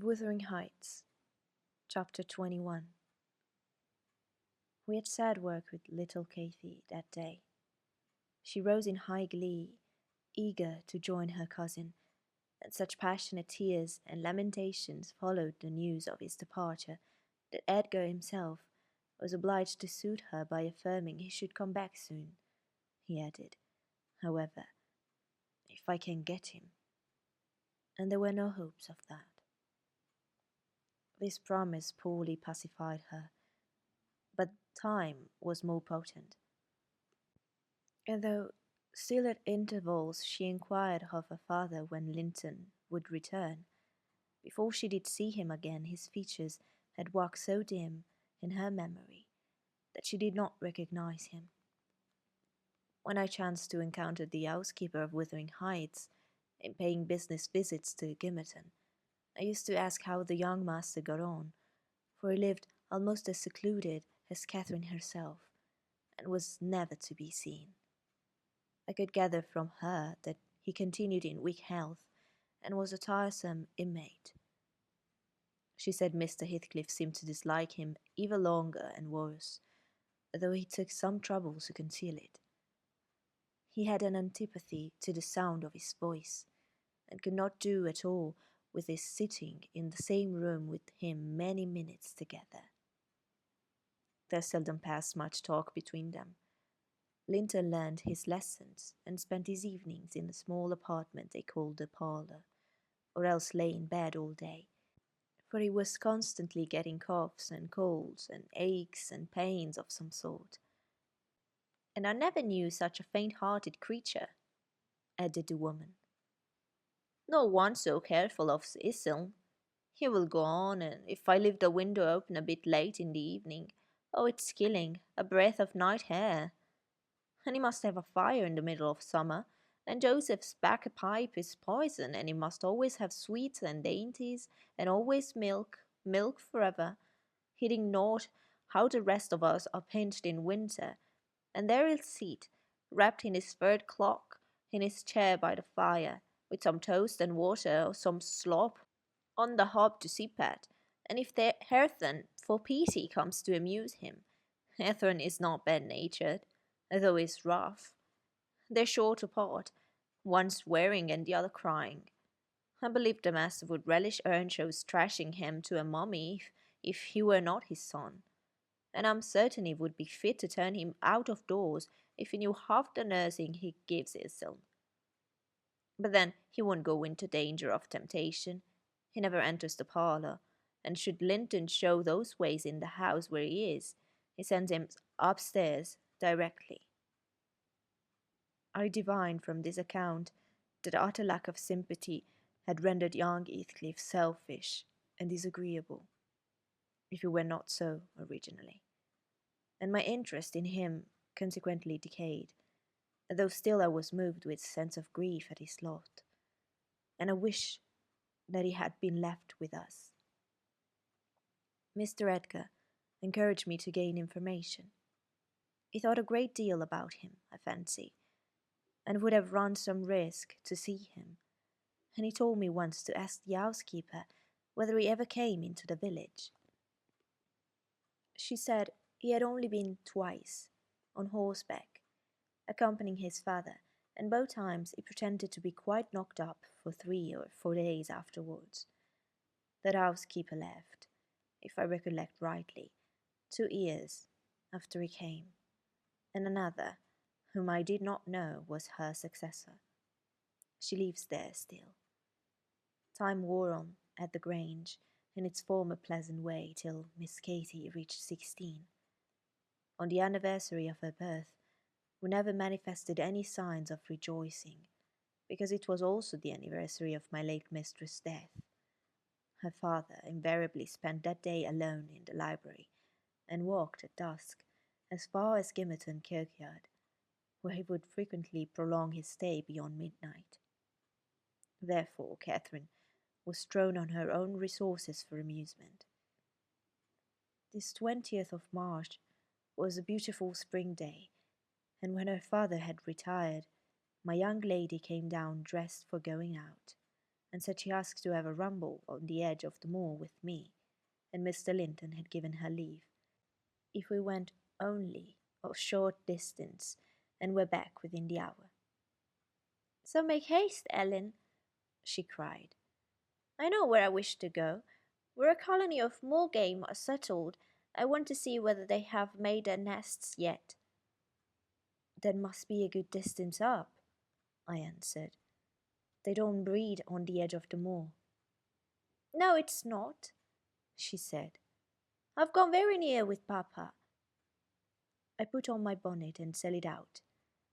Wuthering Heights, Chapter 21. We had sad work with little Cathy that day. She rose in high glee, eager to join her cousin, and such passionate tears and lamentations followed the news of his departure that Edgar himself was obliged to soothe her by affirming he should come back soon. He added, however, if I can get him. And there were no hopes of that. This promise poorly pacified her, but time was more potent. And though still at intervals she inquired of her father when Linton would return, before she did see him again his features had waxed so dim in her memory that she did not recognize him. When I chanced to encounter the housekeeper of Wuthering Heights in paying business visits to Gimmerton, I used to ask how the young master got on, for he lived almost as secluded as Catherine herself, and was never to be seen. I could gather from her that he continued in weak health, and was a tiresome inmate. She said Mr. Heathcliff seemed to dislike him even longer and worse, though he took some trouble to conceal it. He had an antipathy to the sound of his voice, and could not do at all with his sitting in the same room with him many minutes together. There seldom passed much talk between them. Linton learned his lessons and spent his evenings in a small apartment they called the parlour, or else lay in bed all day, for he was constantly getting coughs and colds and aches and pains of some sort. And I never knew such a faint-hearted creature, added the woman. No one so careful of his ill. He will go on, and if I leave the window open a bit late in the evening, oh, it's killing, a breath of night air. And he must have a fire in the middle of summer, and Joseph's tobacco pipe is poison, and he must always have sweets and dainties, and always milk, milk forever, heeding naught how the rest of us are pinched in winter, and there he'll sit, wrapped in his furred cloak, in his chair by the fire, with some toast and water or some slop on the hob to sip at, and if the Hareton for pity comes to amuse him, Hareton is not bad-natured, though he's rough. They're short apart, one swearing and the other crying. I believe the master would relish Earnshaw's thrashing him to a mummy if he were not his son, and I'm certain he would be fit to turn him out of doors if he knew half the nursing he gives his son. But then he won't go into danger of temptation. He never enters the parlour, and should Linton show those ways in the house where he is, he sends him upstairs directly. I divined from this account that utter lack of sympathy had rendered young Heathcliff selfish and disagreeable, if he were not so originally, and my interest in him consequently decayed, though still I was moved with sense of grief at his lot, and a wish that he had been left with us. Mr. Edgar encouraged me to gain information. He thought a great deal about him, I fancy, and would have run some risk to see him, and he told me once to ask the housekeeper whether he ever came into the village. She said he had only been twice, on horseback, accompanying his father, and both times he pretended to be quite knocked up for 3 or 4 days afterwards. That housekeeper left, if I recollect rightly, 2 years after he came, and another, whom I did not know, was her successor. She lives there still. Time wore on at the Grange in its former pleasant way till Miss Cathy reached 16. On the anniversary of her birth, we never manifested any signs of rejoicing, because it was also the anniversary of my late mistress' death. Her father invariably spent that day alone in the library, and walked at dusk as far as Gimmerton kirkyard, where he would frequently prolong his stay beyond midnight. Therefore Catherine was thrown on her own resources for amusement. This 20th of March was a beautiful spring day, and when her father had retired, my young lady came down dressed for going out, and said she asked to have a rumble on the edge of the moor with me, and Mr. Linton had given her leave, if we went only a short distance and were back within the hour. So make haste, Ellen, she cried. I know where I wish to go. Where a colony of moor game are settled, I want to see whether they have made their nests yet. That must be a good distance up, I answered. They don't breed on the edge of the moor. No, it's not, she said. I've gone very near with Papa. I put on my bonnet and sallied out,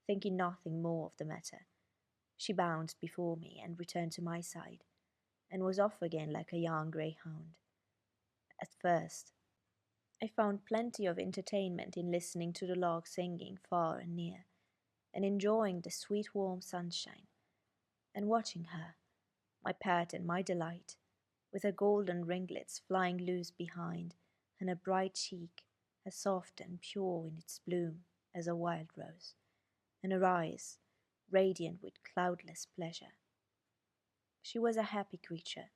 thinking nothing more of the matter. She bounced before me and returned to my side, and was off again like a young greyhound. At first, I found plenty of entertainment in listening to the lark singing far and near, and enjoying the sweet warm sunshine, and watching her, my pet and my delight, with her golden ringlets flying loose behind, and her bright cheek as soft and pure in its bloom as a wild rose, and her eyes radiant with cloudless pleasure. She was a happy creature,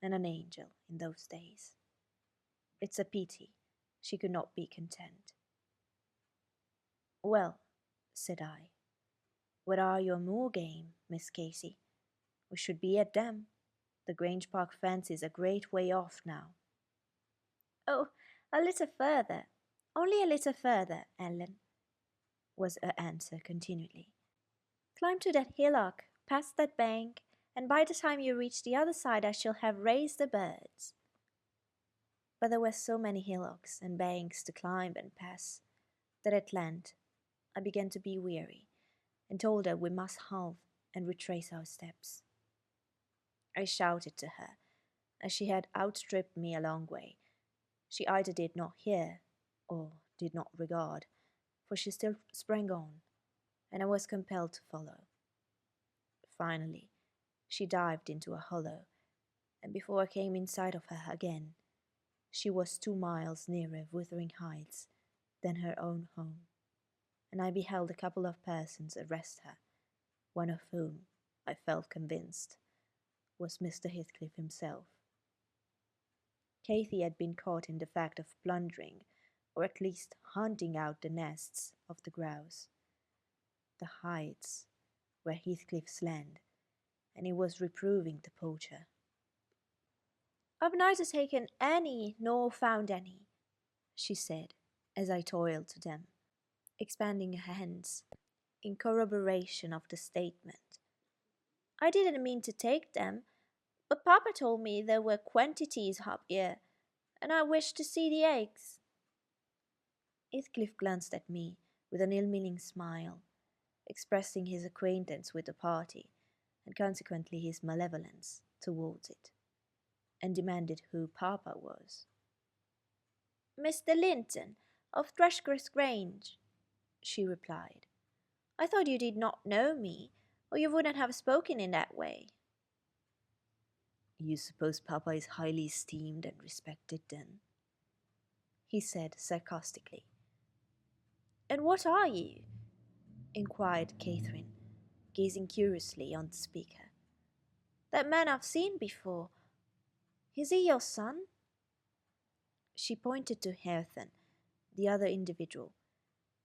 and an angel in those days. It's a pity she could not be content. Well, said I, what are your moor game, Miss Casey? We should be at them. The Grange Park fence is a great way off now. Oh, a little further, only a little further, Ellen, was her answer continually. Climb to that hillock, past that bank, and by the time you reach the other side I shall have raised the birds. But there were so many hillocks and banks to climb and pass that at length I began to be weary, and told her we must halt and retrace our steps. I shouted to her, as she had outstripped me a long way. She either did not hear, or did not regard, for she still sprang on, and I was compelled to follow. Finally, she dived into a hollow, and before I came in sight of her again, she was 2 miles nearer Wuthering Heights than her own home, and I beheld a couple of persons arrest her, one of whom, I felt convinced, was Mr. Heathcliff himself. Cathy had been caught in the fact of plundering, or at least hunting out the nests of the grouse. The heights were Heathcliff's land, and he was reproving the poacher. I've neither taken any nor found any, she said, as I toiled to them, expanding her hands in corroboration of the statement. I didn't mean to take them, but Papa told me there were quantities up here, and I wished to see the eggs. Heathcliff glanced at me with an ill-meaning smile, expressing his acquaintance with the party, and consequently his malevolence towards it, and demanded who Papa was. Mr. Linton, of Thrushcross Grange, she replied. I thought you did not know me, or you wouldn't have spoken in that way. You suppose Papa is highly esteemed and respected, then? He said sarcastically. And what are you? Inquired Catherine, gazing curiously on the speaker. That man I've seen before. Is he your son? She pointed to Hareton, the other individual,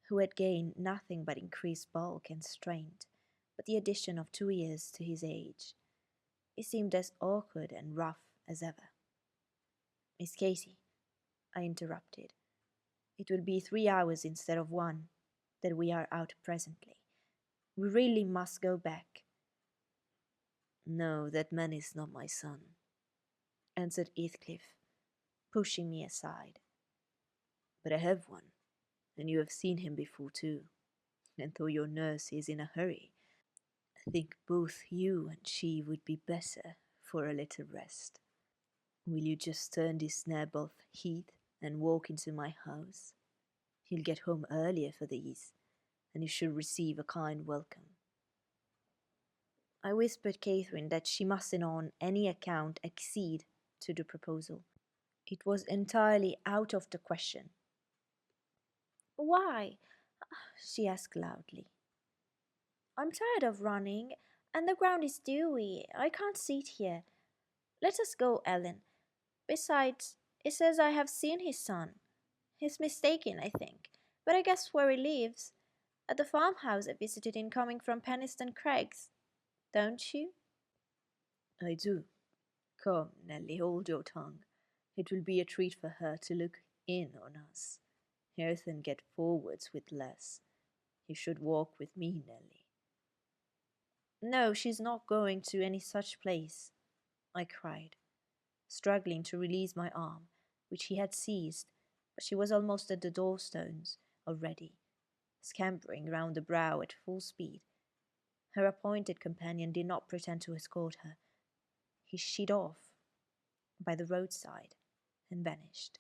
who had gained nothing but increased bulk and strength, but the addition of 2 years to his age. He seemed as awkward and rough as ever. Miss Casey, I interrupted, it will be 3 hours instead of 1 that we are out presently. We really must go back. No, that man is not my son, answered Heathcliff, pushing me aside. But I have one, and you have seen him before too, and though your nurse is in a hurry, I think both you and she would be better for a little rest. Will you just turn this nab off Heath and walk into my house? You'll get home earlier for these, and you should receive a kind welcome. I whispered Catherine that she mustn't on any account accede to the proposal. It was entirely out of the question. Why? She asked loudly. I'm tired of running, And the ground is dewy. I can't sit here. Let us go, Ellen. Besides, it says I have seen his son. He's mistaken, I think. But I guess where he lives. At the farmhouse I visited in coming from Penistone Crags. Don't you? I do. Come, Nelly, hold your tongue. It will be a treat for her to look in on us. Hareton get forwards with less. You should walk with me, Nelly. No, she's not going to any such place, I cried, struggling to release my arm, which he had seized, but she was almost at the doorstones already, scampering round the brow at full speed. Her appointed companion did not pretend to escort her. He sheered off by the roadside and vanished.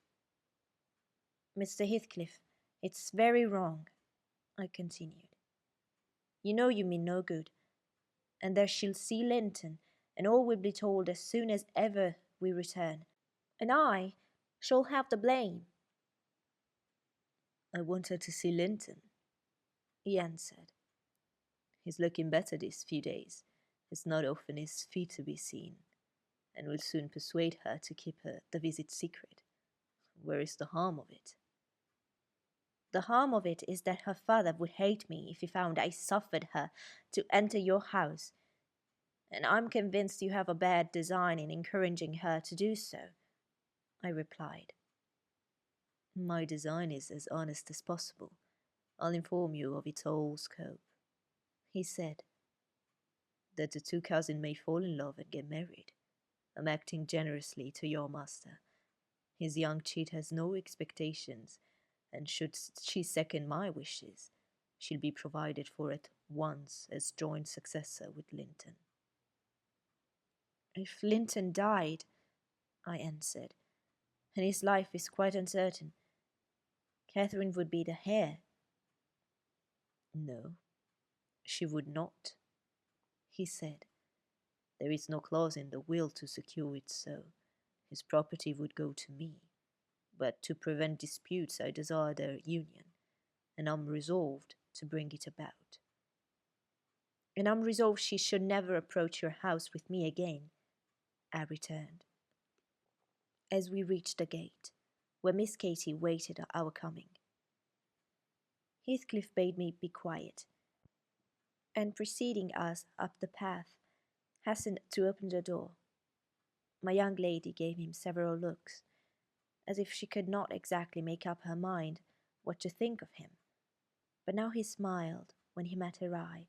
Mr. Heathcliff, it's very wrong, I continued. You know you mean no good, and there she'll see Linton, and all will be told as soon as ever we return, and I shall have the blame. I want her to see Linton, he answered. He's looking better these few days. It's not often his feet to be seen, and will soon persuade her to keep the visit secret. Where is the harm of it? The harm of it is that her father would hate me if he found I suffered her to enter your house, and I'm convinced you have a bad design in encouraging her to do so, I replied. My design is as honest as possible. I'll inform you of its whole scope, he said. That the two cousins may fall in love and get married. I'm acting generously to your master. His young cheat has no expectations, and should she second my wishes, she'll be provided for at once as joint successor with Linton. If Linton died, I answered, and his life is quite uncertain, Catherine would be the heir. No, she would not, he said. There is no clause in the will to secure it so. His property would go to me. But to prevent disputes I desire their union, and am resolved to bring it about. And I'm resolved she should never approach your house with me again, I returned, as we reached the gate, where Miss Cathy waited our coming. Heathcliff bade me be quiet, and preceding us up the path, hastened to open the door. My young lady gave him several looks, as if she could not exactly make up her mind what to think of him. But now he smiled when he met her eye,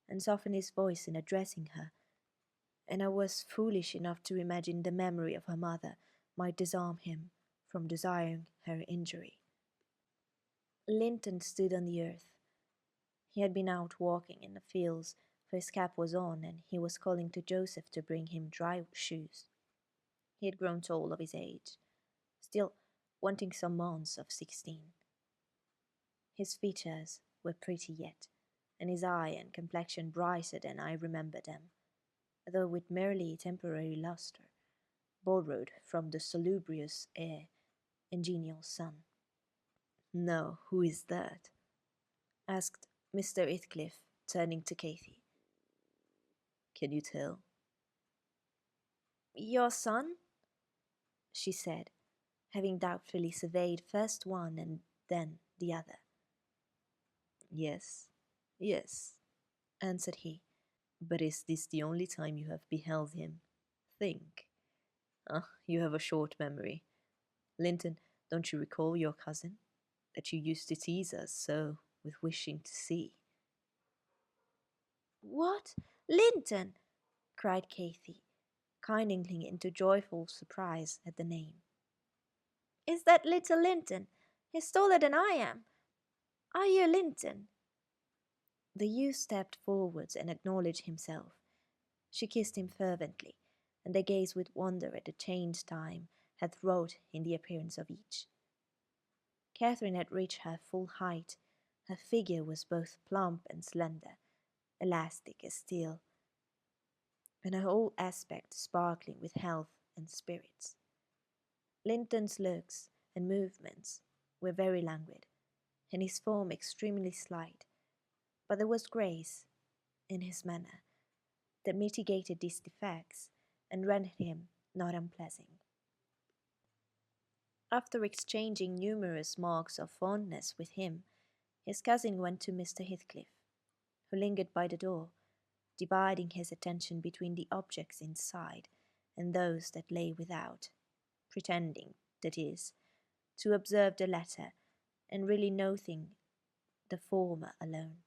and softened his voice in addressing her, and I was foolish enough to imagine the memory of her mother might disarm him from desiring her injury. Linton stood on the earth. He had been out walking in the fields, for his cap was on, and he was calling to Joseph to bring him dry shoes. He had grown tall of his age, still wanting some months of 16. His features were pretty yet, and his eye and complexion brighter than I remember them, though with merely temporary lustre, borrowed from the salubrious air and genial sun. Now, who is that? Asked Mr. Heathcliff, turning to Cathy. Can you tell? Your son? She said, having doubtfully surveyed first one and then the other. Yes, yes, answered he. But is this the only time you have beheld him? Think. Ah, you have a short memory. Linton, don't you recall your cousin, that you used to tease us so with wishing to see? What? Linton! cried Cathy, kindling into joyful surprise at the name. Is that little Linton? He's taller than I am. Are you Linton? The youth stepped forwards and acknowledged himself. She kissed him fervently, and they gazed with wonder at the change time had wrought in the appearance of each. Catherine had reached her full height. Her figure was both plump and slender, elastic as steel, and her whole aspect sparkling with health and spirits. Linton's looks and movements were very languid, and his form extremely slight, but there was grace in his manner, that mitigated these defects and rendered him not unpleasant. After exchanging numerous marks of fondness with him, his cousin went to Mr. Heathcliff, who lingered by the door, dividing his attention between the objects inside and those that lay without, pretending, that is, to observe the latter, and really noting the former alone.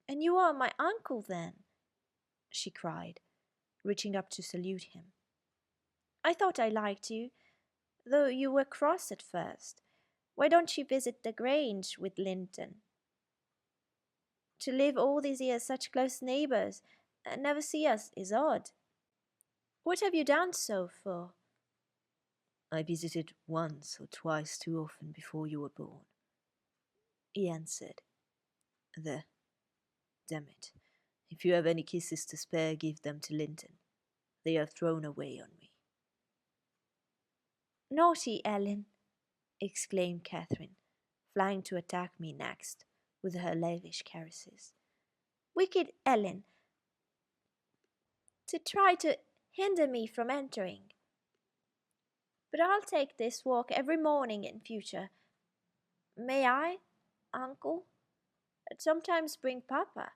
"And you are my uncle, then?" she cried, reaching up to salute him. "I thought I liked you, though you were cross at first. Why don't you visit the Grange with Linton? To live all these years such close neighbours and never see us is odd. What have you done so for?" "I visited once or twice too often before you were born," he answered. "There, damn it. If you have any kisses to spare, give them to Linton. They are thrown away on me." "Naughty Ellen!" exclaimed Catherine, flying to attack me next with her lavish caresses. "Wicked Ellen! To try to hinder me from entering. But I'll take this walk every morning in future. May I, uncle? And sometimes bring papa.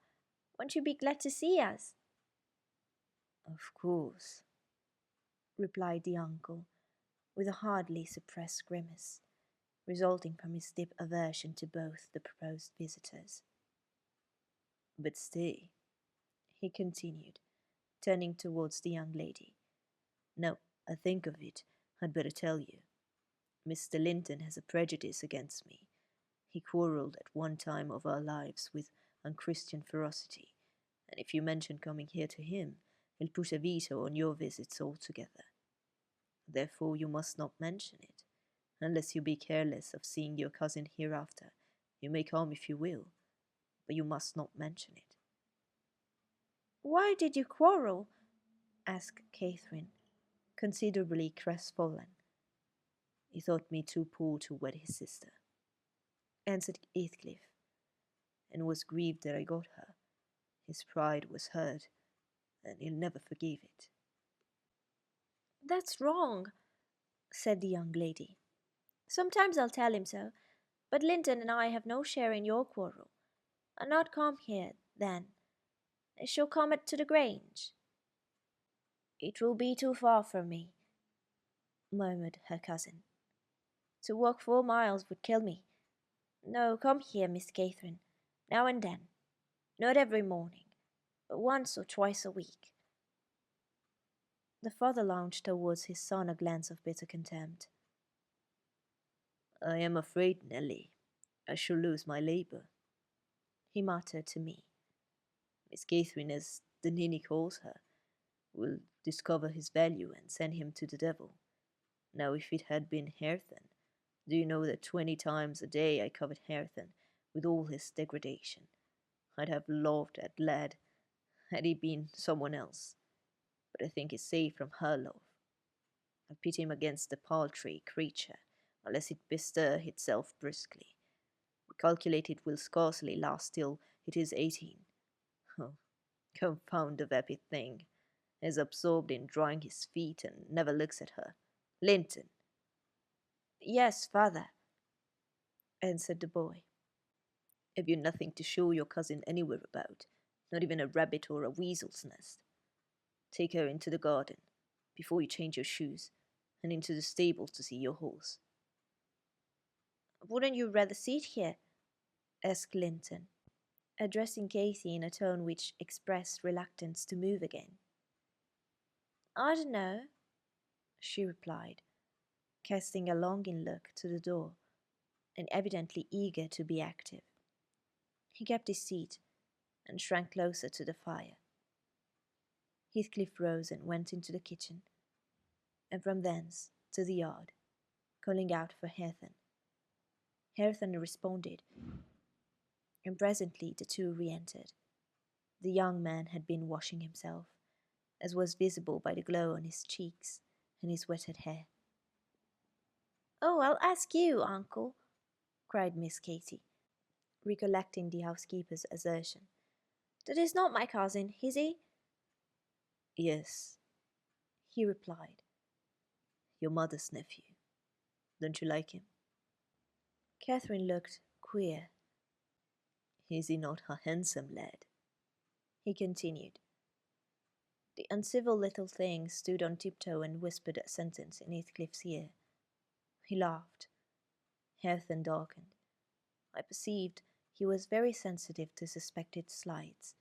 Won't you be glad to see us?" "Of course," replied the uncle, with a hardly suppressed grimace, resulting from his deep aversion to both the proposed visitors. "But stay," he continued, turning towards the young lady. "Now I think of it, I'd better tell you. Mr. Linton has a prejudice against me. He quarrelled at one time of our lives with unchristian ferocity, and if you mention coming here to him, he'll put a veto on your visits altogether. Therefore you must not mention it, unless you be careless of seeing your cousin hereafter. You may come if you will, but you must not mention it." "Why did you quarrel?" asked Catherine, considerably crestfallen. "He thought me too poor to wed his sister," answered Heathcliff, "and was grieved that I got her. His pride was hurt, and he'll never forgive it." "That's wrong," said the young lady. "Sometimes I'll tell him so, but Linton and I have no share in your quarrel. I'll not come here, then. I shall come to the Grange." "It will be too far from me," murmured her cousin. "To walk 4 miles would kill me. No, come here, Miss Catherine, now and then. Not every morning, but once or twice a week." The father launched towards his son a glance of bitter contempt. "I am afraid, Nelly, I shall lose my labour," he muttered to me. "Miss Catherine, as the ninny calls her, will discover his value and send him to the devil. Now if it had been Hareton, do you know that 20 times a day I covered Hareton with all his degradation? I'd have loved that lad had he been someone else, but I think he's safe from her love. I pit him against the paltry creature, unless it bestir itself briskly. We calculate it will scarcely last till it is 18. Oh, confound the vapid thing! Is absorbed in drying his feet and never looks at her. Linton!" "Yes, father," answered the boy. "Have you nothing to show your cousin anywhere about? Not even a rabbit or a weasel's nest? Take her into the garden, before you change your shoes, and into the stables to see your horse." "Wouldn't you rather sit here?" asked Linton, addressing Cathy in a tone which expressed reluctance to move again. "I don't know," she replied, casting a longing look to the door, and evidently eager to be active. He kept his seat, and shrank closer to the fire. Heathcliff rose and went into the kitchen, and from thence to the yard, calling out for Hareton. Hareton responded, and presently the two re-entered. The young man had been washing himself, as was visible by the glow on his cheeks and his wetted hair. "Oh, I'll ask you, uncle," cried Miss Cathy, recollecting the housekeeper's assertion. That is not my cousin, is he? Yes, He replied. your mother's nephew. Don't you like him? Catherine looked queer. Is he not a handsome lad? He continued. The uncivil little thing stood on tiptoe and whispered a sentence in Heathcliff's ear. He laughed. Hareton darkened. I perceived he was very sensitive to suspected slights,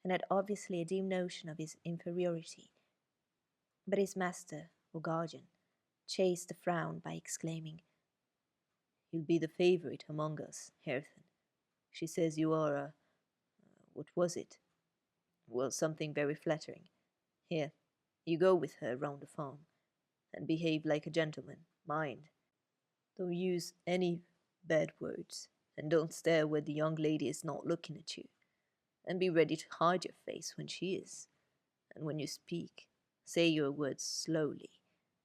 and had obviously a dim notion of his inferiority. But his master, or guardian, chased the frown by exclaiming, You'll be the favourite among us, Hareton. She says you are what was it? Well, something very flattering. Here, you go with her round the farm, and behave like a gentleman. Mind, don't use any bad words, and don't stare where the young lady is not looking at you, and be ready to hide your face when she is. And when you speak, say your words slowly,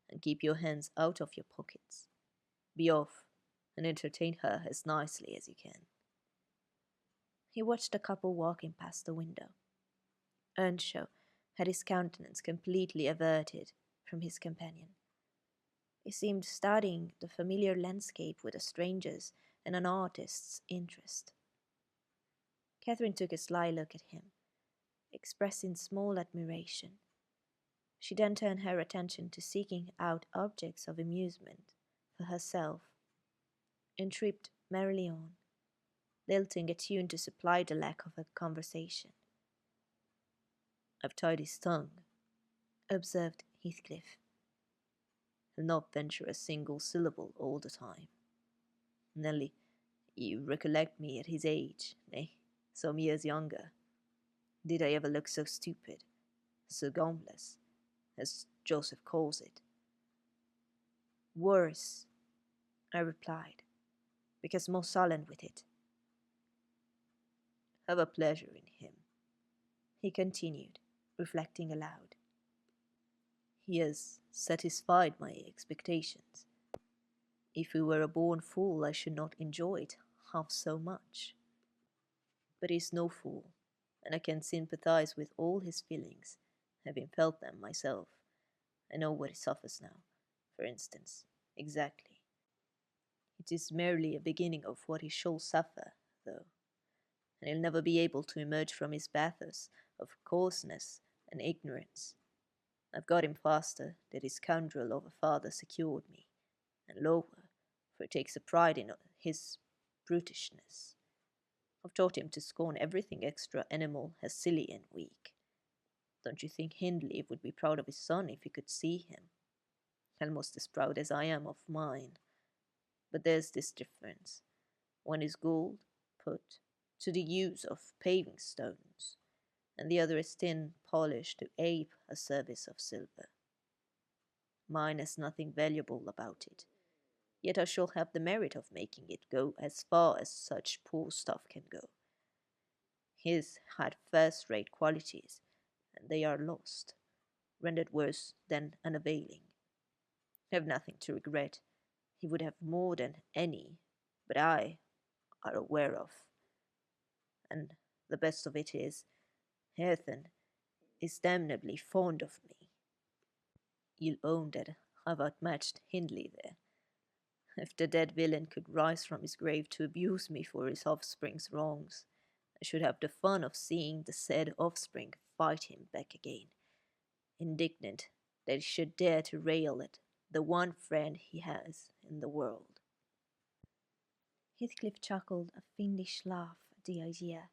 and keep your hands out of your pockets. Be off, and entertain her as nicely as you can. he watched the couple walking past the window. Earnshaw had his countenance completely averted from his companion. He seemed studying the familiar landscape with a stranger's and an artist's interest. Catherine took a sly look at him, expressing small admiration. She then turned her attention to seeking out objects of amusement for herself, and tripped merrily on, lilting a tune to supply the lack of a conversation. I've tied his tongue, Observed Heathcliff. he'll not venture a single syllable all the time. Nelly, you recollect me at his age, nay, some years younger. Did I ever look so stupid, so gaumless, as Joseph calls it? Worse, I replied, because more sullen with it. Have a pleasure in him, He continued, reflecting aloud. He has satisfied my expectations. If he were a born fool, I should not enjoy it half so much. But he is no fool, and I can sympathize with all his feelings, having felt them myself. I know what he suffers now, for instance, exactly. It is merely a beginning of what he shall suffer, though, and he'll never be able to emerge from his bathos of coarseness and ignorance. I've got him faster than his scoundrel of a father secured me, and lower, for he takes a pride in his brutishness. I've taught him to scorn everything extra animal as silly and weak. Don't you think Hindley would be proud of his son if he could see him? Almost as proud as I am of mine. But there's this difference. One is gold put to the use of paving stones, and the other is tin polished to ape a service of silver. Mine has nothing valuable about it, yet I shall have the merit of making it go as far as such poor stuff can go. His had first-rate qualities, and they are lost, rendered worse than unavailing. I have nothing to regret. He would have more than any, but I are aware of. And the best of it is, Hareton is damnably fond of me. You'll own that I've outmatched Hindley there. If the dead villain could rise from his grave to abuse me for his offspring's wrongs, I should have the fun of seeing the said offspring fight him back again, indignant that he should dare to rail at the one friend he has in the world. Heathcliff chuckled a fiendish laugh at the idea.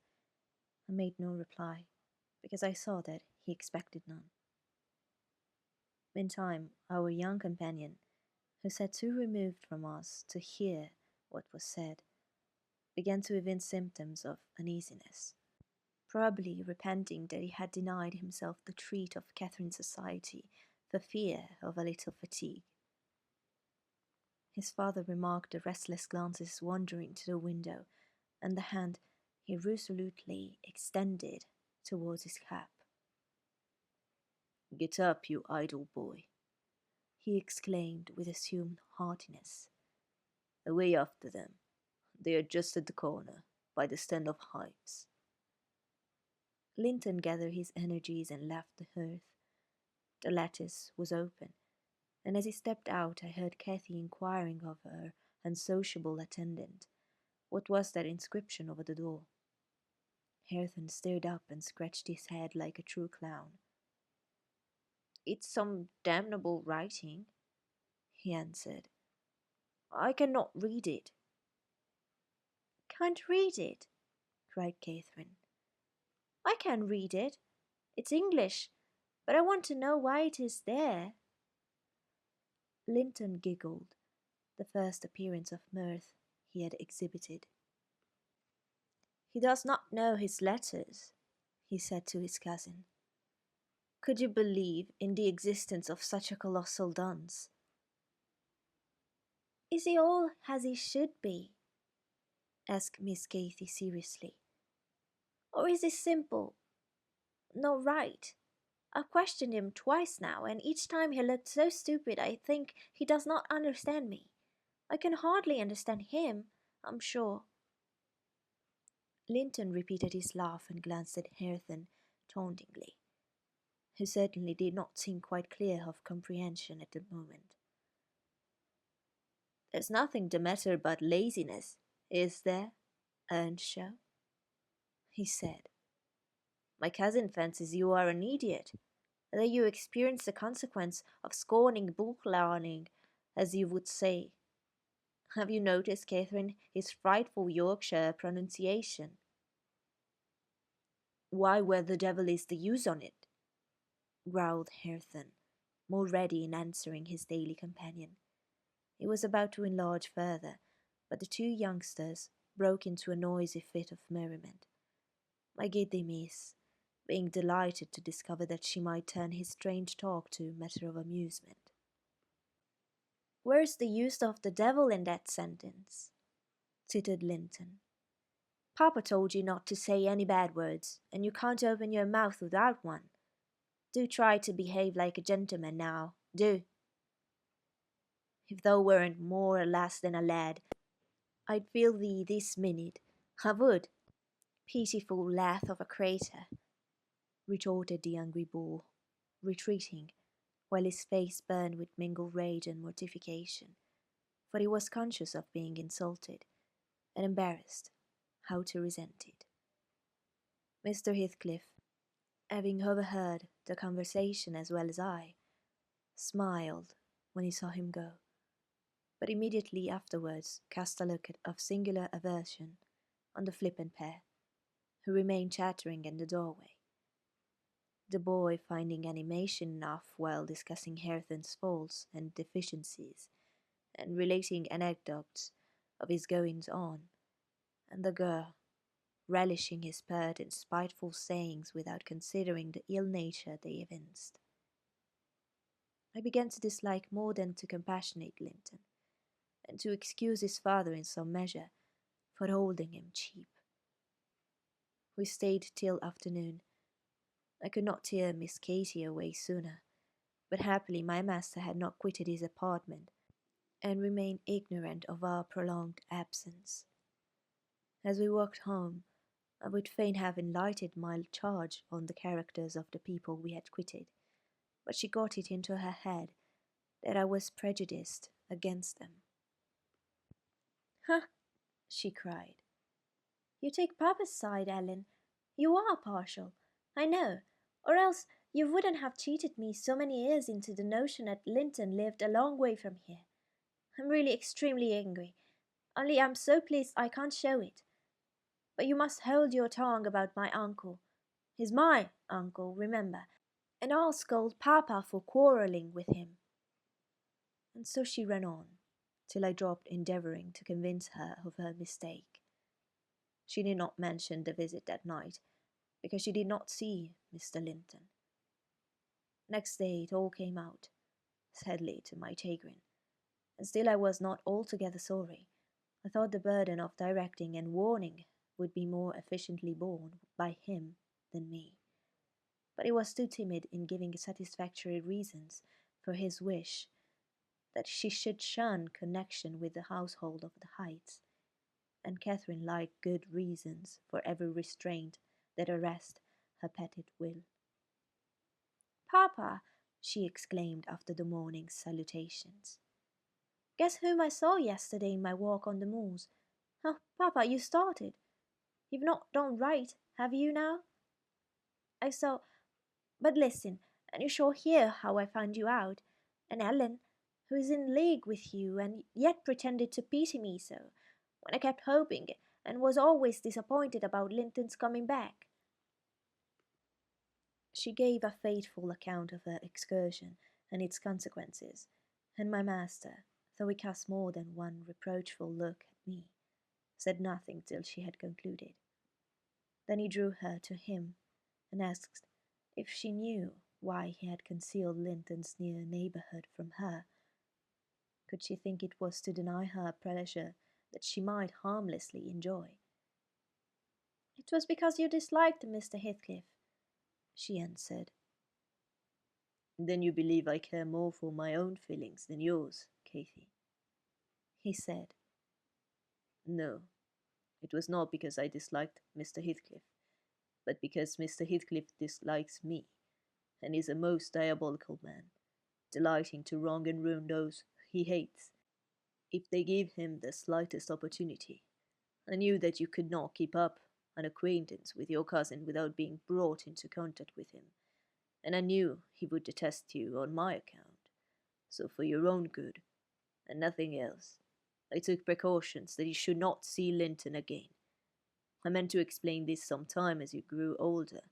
I made no reply, because I saw that he expected none. Meantime, our young companion, who sat too removed from us to hear what was said, began to evince symptoms of uneasiness, probably repenting that he had denied himself the treat of Catherine's society for fear of a little fatigue. His father remarked the restless glances wandering to the window, and the hand he resolutely extended towards his cap. Get up, you idle boy, He exclaimed with assumed heartiness. away after them. They are just at the corner, by the stand of hives. Linton gathered his energies and left the hearth. The lattice was open, and as he stepped out, I heard Cathy inquiring of her unsociable attendant what was that inscription over the door. Hareton stared up and scratched his head like a true clown. "It's some damnable writing," he answered. "I cannot read it." "Can't read it?" cried Catherine. "I can read it. It's English, but I want to know why it is there." Linton giggled, the first appearance of mirth he had exhibited. "He does not know his letters," he said to his cousin. "Could you believe in the existence of such a colossal dunce?" "Is he all as he should be?" asked Miss Cathy seriously. "Or is he simple? Not right? I've questioned him twice now, and each time he looked so stupid I think he does not understand me. I can hardly understand him, I'm sure." Linton repeated his laugh and glanced at Hareton tauntingly, who certainly did not seem quite clear of comprehension at the moment. "There's nothing the matter but laziness, is there, Earnshaw?" he said. "My cousin fancies you are an idiot, that you experience the consequence of scorning book learning, as you would say. Have you noticed, Catherine, his frightful Yorkshire pronunciation?" "Why, where the devil is the use on it?" growled Hareton, more ready in answering his daily companion. He was about to enlarge further, but the two youngsters broke into a noisy fit of merriment. My giddy miss, being delighted to discover that she might turn his strange talk to matter of amusement. "Where's the use of the devil in that sentence?" tittered Linton. "Papa told you not to say any bad words, and you can't open your mouth without one. Do try to behave like a gentleman now, do. If thou weren't more or less than a lad, I'd feel thee this minute. I would." "Pitiful lath of a crater," retorted the angry bull, retreating, while his face burned with mingled rage and mortification, for he was conscious of being insulted, and embarrassed how to resent it. Mr. Heathcliff, having overheard the conversation as well as I, smiled when he saw him go, but immediately afterwards cast a look of singular aversion on the flippant pair, who remained chattering in the doorway. The boy, finding animation enough while discussing Hareton's faults and deficiencies, and relating anecdotes of his goings on, and the girl, relishing his pert and spiteful sayings without considering the ill nature they evinced. I began to dislike more than to compassionate Linton, and to excuse his father in some measure for holding him cheap. We stayed till afternoon. I could not tear Miss Cathy away sooner, but happily my master had not quitted his apartment, and remained ignorant of our prolonged absence. As we walked home, I would fain have enlightened my charge on the characters of the people we had quitted, but she got it into her head that I was prejudiced against them. "Huh!" she cried. "You take papa's side, Ellen. You are partial, I know, or else you wouldn't have cheated me so many years into the notion that Linton lived a long way from here. I'm really extremely angry, only I'm so pleased I can't show it. But you must hold your tongue about my uncle. He's my uncle, remember, and I'll scold papa for quarrelling with him." And so she ran on, till I dropped endeavouring to convince her of her mistake. She did not mention the visit that night, because she did not see Mr. Linton. Next day it all came out, sadly to my chagrin, and still I was not altogether sorry. I thought the burden of directing and warning would be more efficiently borne by him than me, but he was too timid in giving satisfactory reasons for his wish that she should shun connection with the household of the Heights, and Catherine liked good reasons for every restraint that arrest her petted Will. "Papa," she exclaimed after the morning's salutations, "guess whom I saw yesterday in my walk on the moors? Oh, Papa, you started. You've not done right, have you now? I saw. But listen, and you shall hear how I found you out, and Ellen, who is in league with you, and yet pretended to pity me so, when I kept hoping, and was always disappointed about Linton's coming back." She gave a faithful account of her excursion and its consequences, and my master, though he cast more than one reproachful look at me, said nothing till she had concluded. Then he drew her to him, and asked if she knew why he had concealed Linton's near neighbourhood from her. Could she think it was to deny her a pleasure that she might harmlessly enjoy? "It was because you disliked Mr. Heathcliff," she answered. "Then you believe I care more for my own feelings than yours, Cathy?" he said. "No, it was not because I disliked Mr. Heathcliff, but because Mr. Heathcliff dislikes me, and is a most diabolical man, delighting to wrong and ruin those he hates, if they give him the slightest opportunity. I knew that you could not keep up an acquaintance with your cousin without being brought into contact with him, and I knew he would detest you on my account. So for your own good, and nothing else, I took precautions that you should not see Linton again. I meant to explain this some time as you grew older,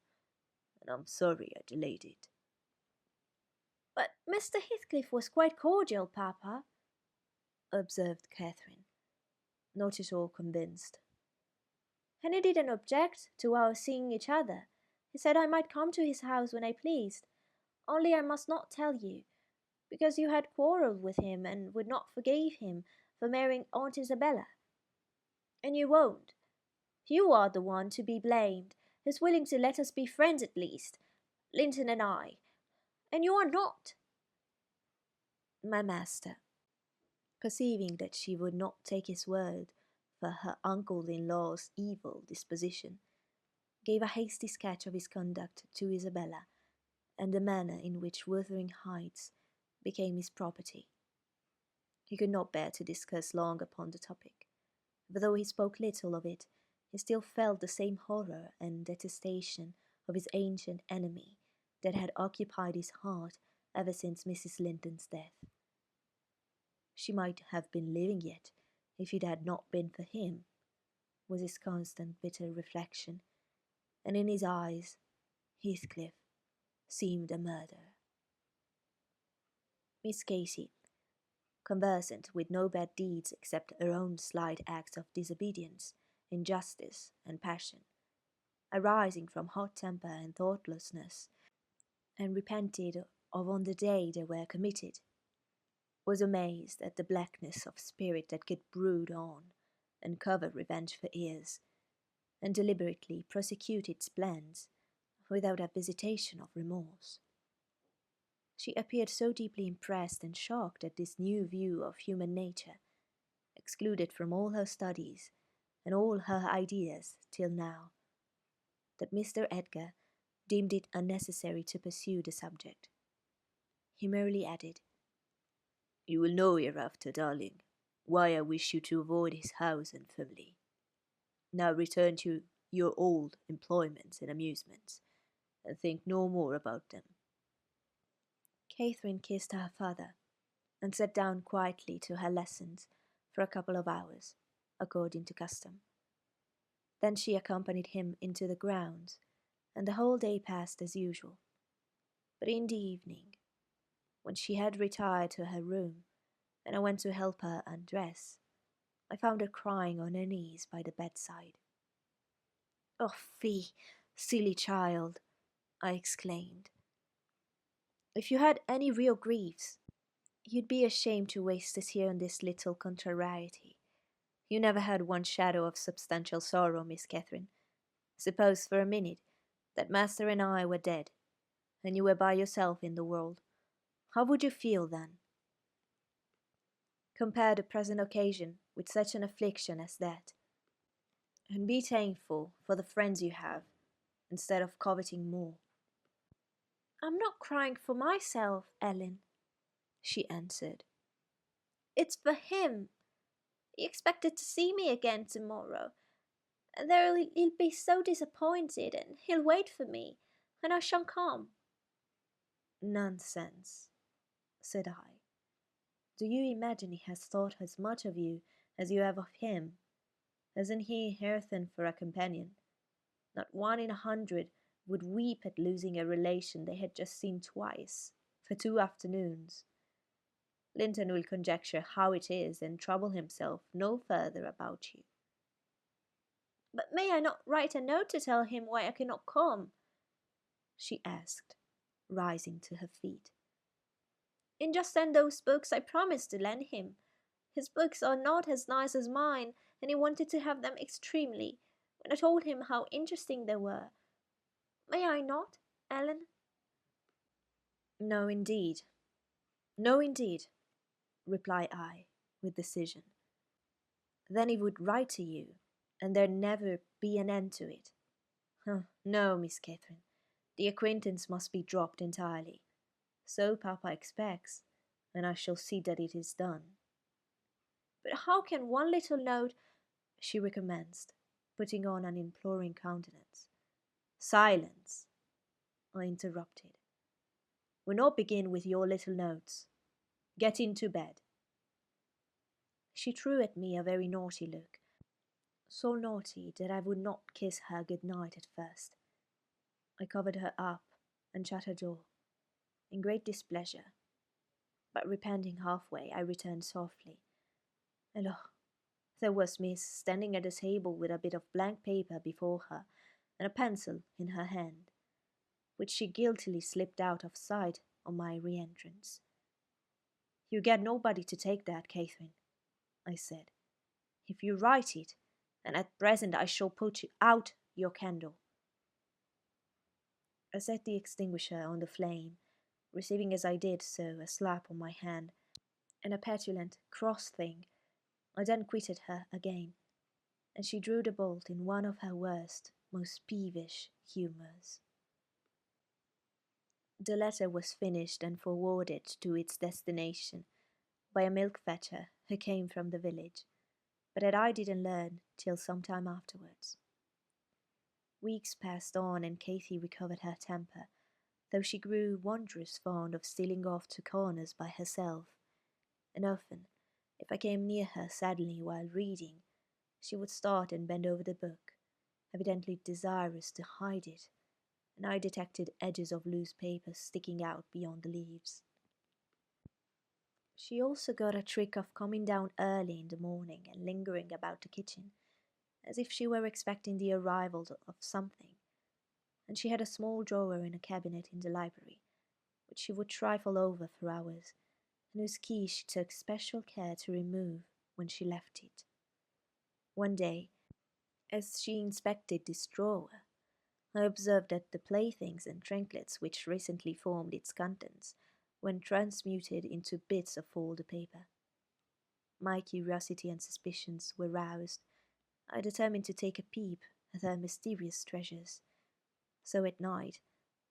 and I'm sorry I delayed it." "But Mr. Heathcliff was quite cordial, Papa," observed Catherine, not at all convinced. "And he didn't object to our seeing each other. He said I might come to his house when I pleased, only I must not tell you, because you had quarrelled with him and would not forgive him for marrying Aunt Isabella. And you won't. You are the one to be blamed, who's willing to let us be friends at least, Linton and I, and you are not." My master, perceiving that she would not take his word for her uncle-in-law's evil disposition, gave a hasty sketch of his conduct to Isabella, and the manner in which Wuthering Heights became his property. He could not bear to discuss long upon the topic, for though he spoke little of it, he still felt the same horror and detestation of his ancient enemy that had occupied his heart ever since Mrs. Linton's death. She might have been living yet, if it had not been for him, was his constant bitter reflection, and in his eyes Heathcliff seemed a murderer. Miss Cathy, conversant with no bad deeds except her own slight acts of disobedience, injustice, and passion, arising from hot temper and thoughtlessness, and repented of on the day they were committed, was amazed at the blackness of spirit that could brood on and cover revenge for years, and deliberately prosecute its plans without a visitation of remorse. She appeared so deeply impressed and shocked at this new view of human nature, excluded from all her studies and all her ideas till now, that Mr. Edgar deemed it unnecessary to pursue the subject. He merely added, "You will know hereafter, darling, why I wish you to avoid his house and family. Now return to your old employments and amusements, and think no more about them." Catherine kissed her father, and sat down quietly to her lessons for a couple of hours, according to custom. Then she accompanied him into the grounds, and the whole day passed as usual. But in the evening, when she had retired to her room, and I went to help her undress, I found her crying on her knees by the bedside. "Oh, fie, silly child!" I exclaimed. "If you had any real griefs, you'd be ashamed to waste us here on this little contrariety. You never had one shadow of substantial sorrow, Miss Catherine. Suppose for a minute that master and I were dead, and you were by yourself in the world. How would you feel then? Compare the present occasion with such an affliction as that, and be thankful for the friends you have, instead of coveting more. I'm not crying for myself, Ellen, she answered. It's for him. He expected to see me again tomorrow, and there he'll be so disappointed, and he'll wait for me, and I shan't come. Nonsense, said I. Do you imagine he has thought as much of you as you have of him? Hasn't he Hareton for a companion? Not 1 in 100 would weep at losing a relation they had just seen twice, for 2 afternoons. Linton will conjecture how it is and trouble himself no further about you. But may I not write a note to tell him why I cannot come? She asked, rising to her feet. And just send those books I promised to lend him. His books are not as nice as mine, and he wanted to have them extremely, when I told him how interesting they were. May I not, Ellen? No, indeed. No, indeed, replied I, with decision. Then he would write to you, and there'd never be an end to it. No, Miss Catherine, the acquaintance must be dropped entirely. So Papa expects, and I shall see that it is done. But how can one little note, she recommenced, putting on an imploring countenance. Silence, I interrupted. We'll not begin with your little notes. Get into bed. She threw at me a very naughty look, so naughty that I would not kiss her good night at first. I covered her up and shut her door, in great displeasure, but repenting halfway, I returned softly. And oh, there was Miss standing at the table with a bit of blank paper before her and a pencil in her hand, which she guiltily slipped out of sight on my re-entrance. You get nobody to take that, Catherine, I said. If you write it, and at present I shall put out your candle. I set the extinguisher on the flame, receiving as I did so a slap on my hand and a petulant, cross thing. I then quitted her again, and she drew the bolt in one of her worst, most peevish humours. The letter was finished and forwarded to its destination by a milk fetcher who came from the village, but that I didn't learn till some time afterwards. Weeks passed on, and Cathy recovered her temper, though she grew wondrous fond of stealing off to corners by herself, and often, if I came near her suddenly while reading, she would start and bend over the book, evidently desirous to hide it, and I detected edges of loose paper sticking out beyond the leaves. She also got a trick of coming down early in the morning and lingering about the kitchen, as if she were expecting the arrival of something, and she had a small drawer in a cabinet in the library, which she would trifle over for hours, and whose key she took special care to remove when she left it. One day, as she inspected this drawer, I observed that the playthings and trinkets which recently formed its contents were transmuted into bits of folded paper. My curiosity and suspicions were roused. I determined to take a peep at her mysterious treasures. So at night,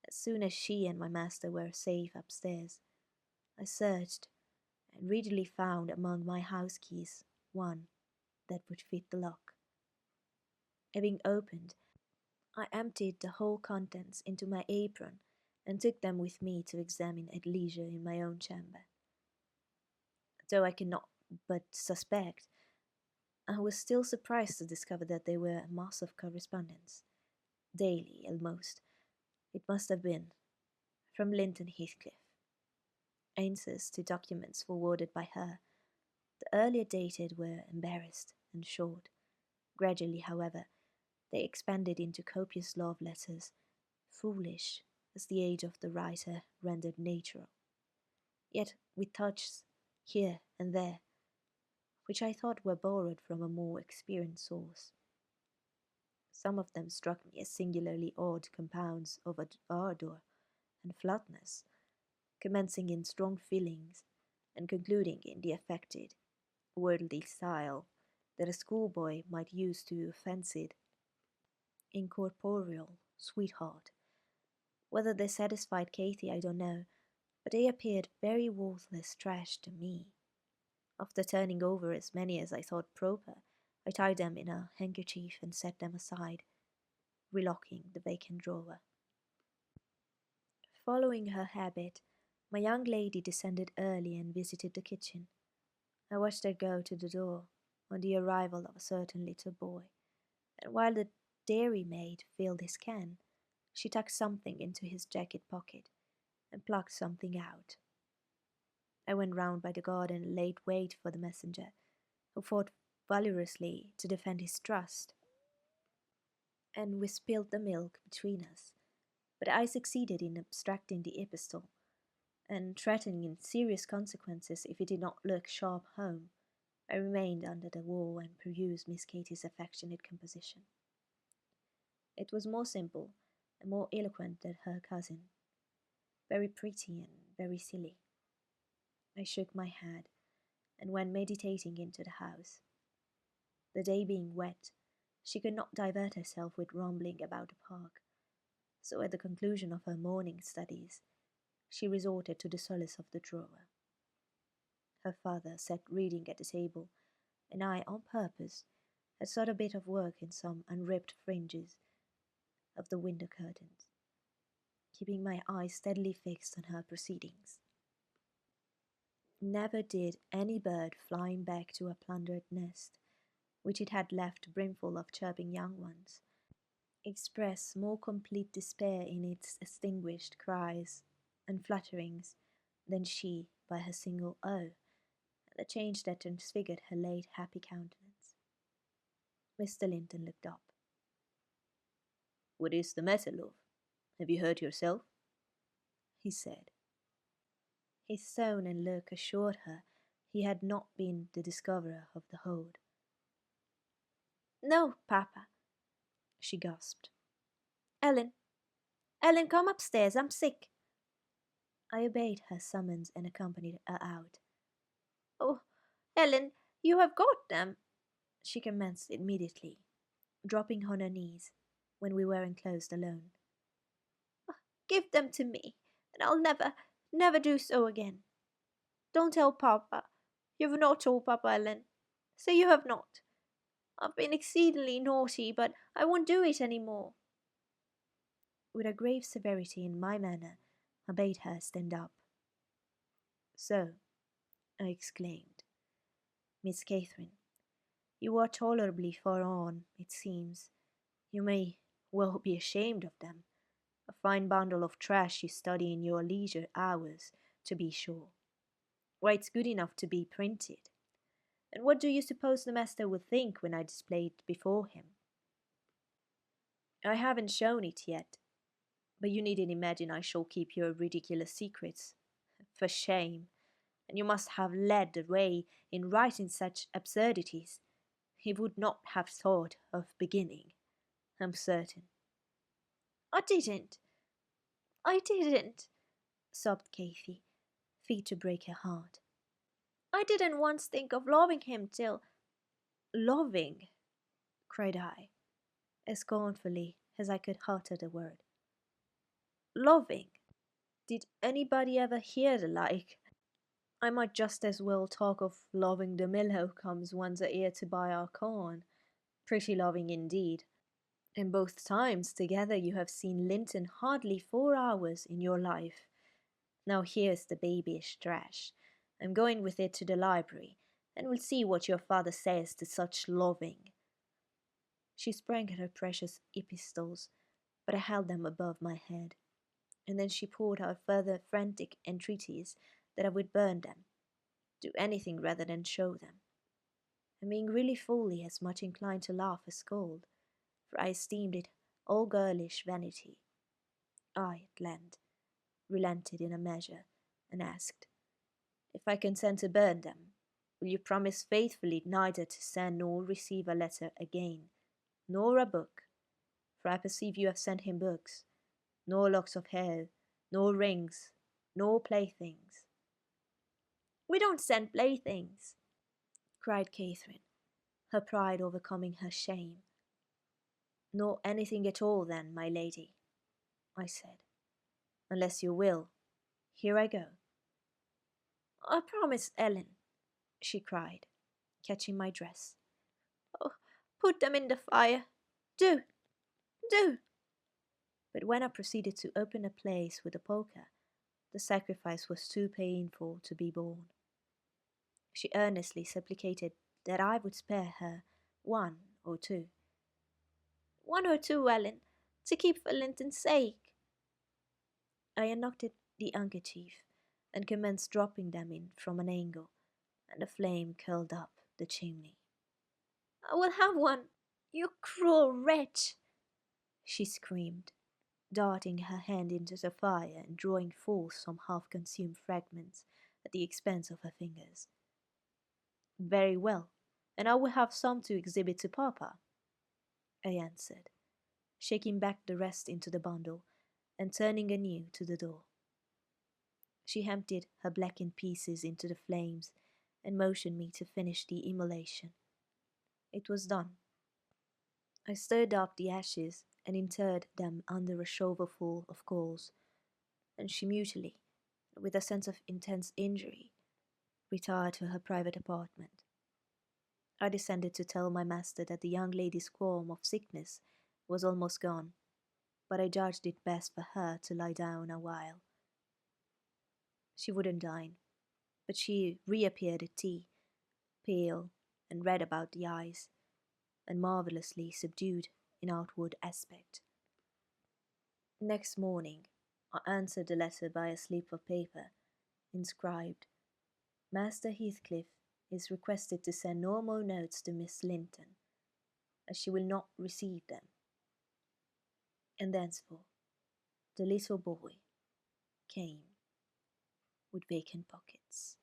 as soon as she and my master were safe upstairs, I searched and readily found among my house keys one that would fit the lock. Having opened, I emptied the whole contents into my apron and took them with me to examine at leisure in my own chamber. Though I cannot but suspect, I was still surprised to discover that they were a mass of correspondence. Daily, almost, it must have been, from Linton Heathcliff. Answers to documents forwarded by her. The earlier dated were embarrassed and short. Gradually, however, they expanded into copious love letters, foolish as the age of the writer rendered natural, yet with touches here and there, which I thought were borrowed from a more experienced source. Some of them struck me as singularly odd compounds of ardour and flatness, commencing in strong feelings and concluding in the affected, worldly style that a schoolboy might use to fancied, incorporeal sweetheart. Whether they satisfied Cathy, I don't know, but they appeared very worthless trash to me. After turning over as many as I thought proper, I tied them in a handkerchief and set them aside, relocking the vacant drawer. Following her habit, my young lady descended early and visited the kitchen. I watched her go to the door on the arrival of a certain little boy, and while the dairymaid filled his can, she tucked something into his jacket pocket and plucked something out. I went round by the garden and laid wait for the messenger, who fought valorously to defend his trust, and we spilled the milk between us. But I succeeded in abstracting the epistle, and threatening serious consequences if it did not look sharp home. I remained under the wall and perused Miss Cathy's affectionate composition. It was more simple and more eloquent than her cousin, very pretty and very silly. I shook my head and went meditating into the house. The day being wet, she could not divert herself with rambling about the park, so at the conclusion of her morning studies, she resorted to the solace of the drawer. Her father sat reading at the table, and I, on purpose, had sought a bit of work in some unripped fringes of the window curtains, keeping my eyes steadily fixed on her proceedings. Never did any bird flying back to a plundered nest, which it had left brimful of chirping young ones, express more complete despair in its extinguished cries and flutterings than she by her single "oh," and the change that transfigured her late happy countenance. Mr. Linton looked up. "What is the matter, love? Have you hurt yourself?" he said. His tone and look assured her he had not been the discoverer of the hold. "No, Papa," she gasped. "Ellen, Ellen, come upstairs, I'm sick." I obeyed her summons and accompanied her out. "Oh, Ellen, you have got them," she commenced immediately, dropping on her knees when we were enclosed alone. "Give them to me, and I'll never, never do so again. Don't tell Papa. You have not told Papa, Ellen. Say you have not. I've been exceedingly naughty, but I won't do it any more." With a grave severity in my manner, I bade her stand up. "So," I exclaimed, "Miss Catherine, you are tolerably far on, it seems. You may well be ashamed of them. A fine bundle of trash you study in your leisure hours, to be sure. Why, it's good enough to be printed. And what do you suppose the master will think when I display it before him? I haven't shown it yet, but you needn't imagine I shall keep your ridiculous secrets. For shame! And you must have led the way in writing such absurdities. He would not have thought of beginning, I'm certain." "I didn't, I didn't," sobbed Cathy, fit to break her heart. "I didn't once think of loving him till—" "Loving!" cried I, as scornfully as I could utter the word. "Loving! Did anybody ever hear the like? I might just as well talk of loving the mill who comes once a year to buy our corn. Pretty loving indeed. And both times together you have seen Linton hardly 4 hours in your life. Now here's the babyish trash. I'm going with it to the library, and we'll see what your father says to such loving." She sprang at her precious epistles, but I held them above my head, and then she poured out further frantic entreaties that I would burn them, do anything rather than show them. And being really fully as much inclined to laugh as scold, for I esteemed it all girlish vanity, I at length relented in a measure, and asked, "If I consent to burn them, will you promise faithfully neither to send nor receive a letter again, nor a book, for I perceive you have sent him books, nor locks of hair, nor rings, nor playthings?" "We don't send playthings," cried Catherine, her pride overcoming her shame. Nor anything at all, then, my lady, I said. Unless you will. Here I go. I promise, Ellen, she cried, catching my dress. Oh, put them in the fire. Do, do. But when I proceeded to open a place with a poker, the sacrifice was too painful to be borne. She earnestly supplicated that I would spare her 1 or 2. 1 or 2, Ellen, to keep for Linton's sake. I unlocked the handkerchief and commenced dropping them in from an angle, and the flame curled up the chimney. I will have one, you cruel wretch, she screamed, darting her hand into the fire and drawing forth some half-consumed fragments at the expense of her fingers. Very well, and I will have some to exhibit to Papa, I answered, shaking back the rest into the bundle and turning anew to the door. She emptied her blackened pieces into the flames and motioned me to finish the immolation. It was done. I stirred up the ashes and interred them under a shovelful of coals, and she mutely, with a sense of intense injury, retired to her private apartment. I descended to tell my master that the young lady's qualm of sickness was almost gone, but I judged it best for her to lie down a while. She wouldn't dine, but she reappeared at tea, pale and red about the eyes, and marvellously subdued in outward aspect. Next morning, I answered the letter by a slip of paper, inscribed, Master Heathcliff is requested to send no more notes to Miss Linton, as she will not receive them. And thenceforth the little boy came with vacant pockets.